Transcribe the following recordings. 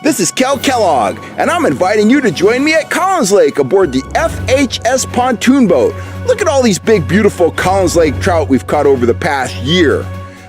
This is Kel Kellogg, and I'm inviting you to join me at Collins Lake aboard the FHS pontoon boat. Look at all these big, beautiful Collins Lake trout we've caught over the past year.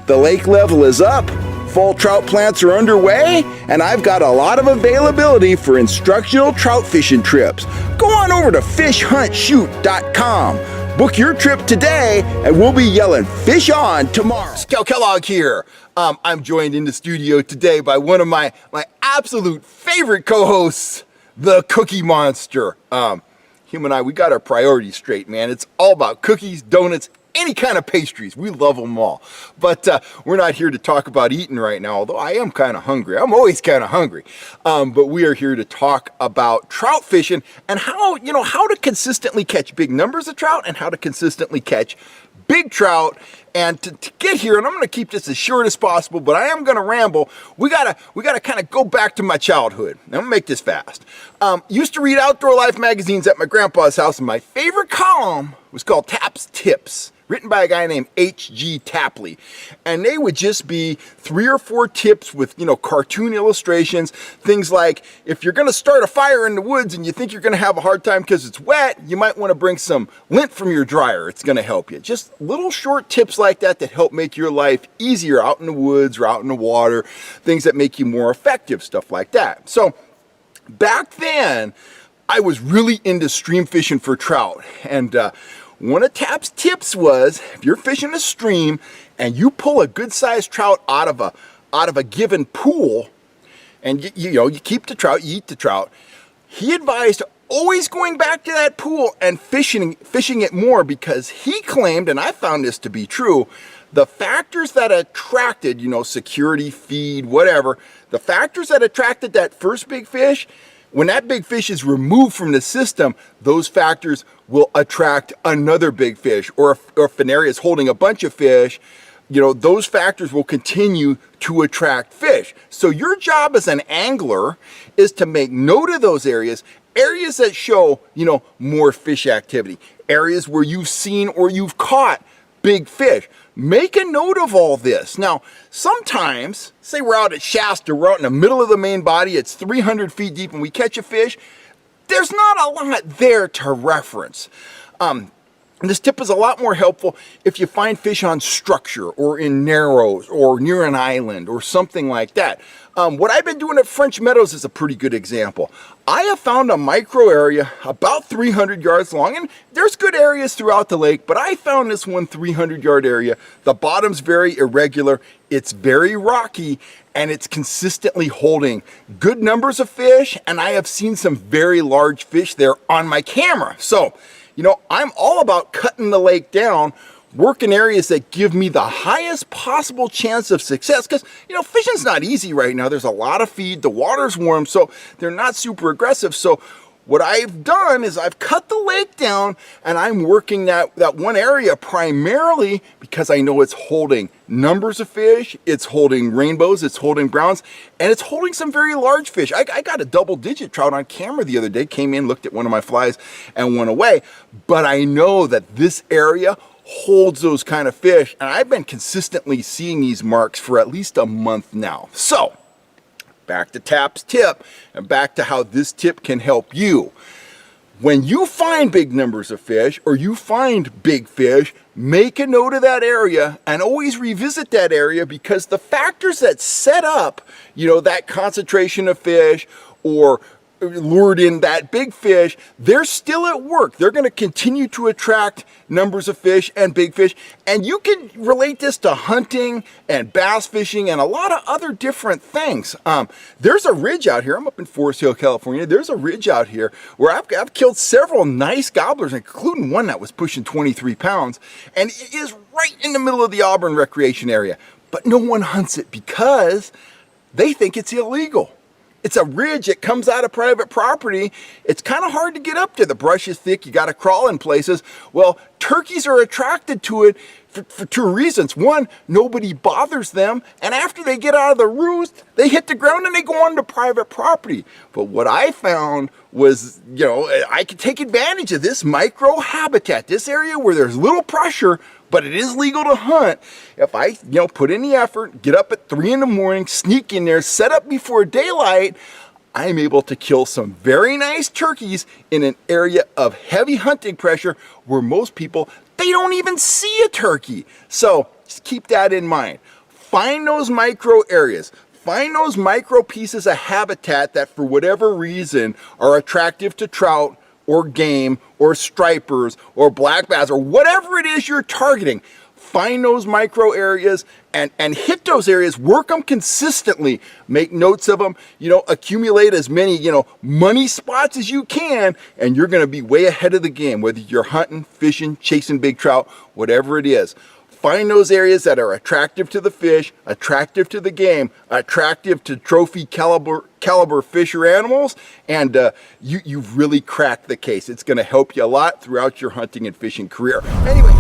The lake level is up, fall trout plants are underway, and I've got a lot of availability for instructional trout fishing trips. Go on over to fishhuntshoot.com. Book your trip today, and we'll be yelling fish on tomorrow. Kel Kellogg here. I'm joined in the studio today by one of my absolute favorite co-hosts, the Cookie Monster. Him and I, we got our priorities straight, man. It's all about cookies, donuts, any kind of pastries. We love them all. But we're not here to talk about eating right now, although I am kind of hungry. I'm always kind of hungry. But we are here to talk about trout fishing and how to consistently catch big numbers of trout and how to consistently catch big trout. And to get here, and I'm going to keep this as short as possible, but I am going to ramble. We gotta kind of go back to my childhood. I'm going to make this fast. Used to read Outdoor Life magazines at my grandpa's house, and my favorite column was called Tap's Tips, written by a guy named H.G. Tapley. And they would just be 3 or 4 tips with, cartoon illustrations. Things like, if you're going to start a fire in the woods and you think you're going to have a hard time because it's wet, you might want to bring some lint from your dryer. It's going to help you. Just little short tips like that help make your life easier out in the woods or out in the water. Things that make you more effective, stuff like that. So back then, I was really into stream fishing for trout. And one of Tap's tips was, if you're fishing a stream and you pull a good sized trout out of a given pool, and you keep the trout, you eat the trout, he advised always going back to that pool and fishing it more, because he claimed, and I found this to be true, the factors that attracted, security, feed, whatever, the factors that attracted that first big fish, when that big fish is removed from the system, those factors will attract another big fish. Or if an area is holding a bunch of fish, those factors will continue to attract fish. So your job as an angler is to make note of those areas that show, more fish activity, areas where you've seen or you've caught big fish. Make a note of all this. Now, sometimes, say we're out at Shasta, we're out in the middle of the main body, it's 300 feet deep and we catch a fish, there's not a lot there to reference. This tip is a lot more helpful if you find fish on structure or in narrows or near an island or something like that. What I've been doing at French Meadows is a pretty good example. I have found a micro area about 300 yards long, and there's good areas throughout the lake, but I found this one 300-yard area. The bottom's very irregular, it's very rocky, and it's consistently holding good numbers of fish, and I have seen some very large fish there on my camera. So, I'm all about cutting the lake down, working areas that give me the highest possible chance of success, because fishing's not easy right now. There's a lot of feed, the water's warm, so they're not super aggressive. So what I've done is I've cut the lake down, and I'm working that one area primarily because I know it's holding numbers of fish, it's holding rainbows, it's holding browns, and it's holding some very large fish. I got a double-digit trout on camera the other day, came in, looked at one of my flies, and went away. But I know that this area holds those kind of fish, and I've been consistently seeing these marks for at least a month now. So, back to Tap's tip, and back to how this tip can help you. When you find big numbers of fish, or you find big fish, make a note of that area and always revisit that area, because the factors that set up, that concentration of fish or lured in that big fish, they're still at work. They're going to continue to attract numbers of fish and big fish. And you can relate this to hunting and bass fishing and a lot of other different things. There's a ridge out here. I'm up in Forest Hill, California. There's a ridge out here where I've killed several nice gobblers, including one that was pushing 23 pounds. And it is right in the middle of the Auburn recreation area. But no one hunts it because they think it's illegal. It's a ridge that comes out of private property. It's kind of hard to get up to. The brush is thick. You got to crawl in places. Well, turkeys are attracted to it for 2 reasons. One, nobody bothers them. And after they get out of the roost, they hit the ground and they go onto private property. But what I found was, I could take advantage of this micro habitat, this area where there's little pressure, But it is legal to hunt. If I, put in the effort, get up at 3 in the morning, sneak in there, set up before daylight, I'm able to kill some very nice turkeys in an area of heavy hunting pressure where most people, they don't even see a turkey. So just keep that in mind. Find those micro areas. Find those micro pieces of habitat that for whatever reason are attractive to trout or game or stripers or black bass or whatever it is you're targeting. Find those micro areas and hit those areas, work them consistently, make notes of them, accumulate as many, money spots as you can, and you're gonna be way ahead of the game, whether you're hunting, fishing, chasing big trout, whatever it is. Find those areas that are attractive to the fish, attractive to the game, attractive to trophy caliber fish or animals, and you've really cracked the case. It's gonna help you a lot throughout your hunting and fishing career. Anyway,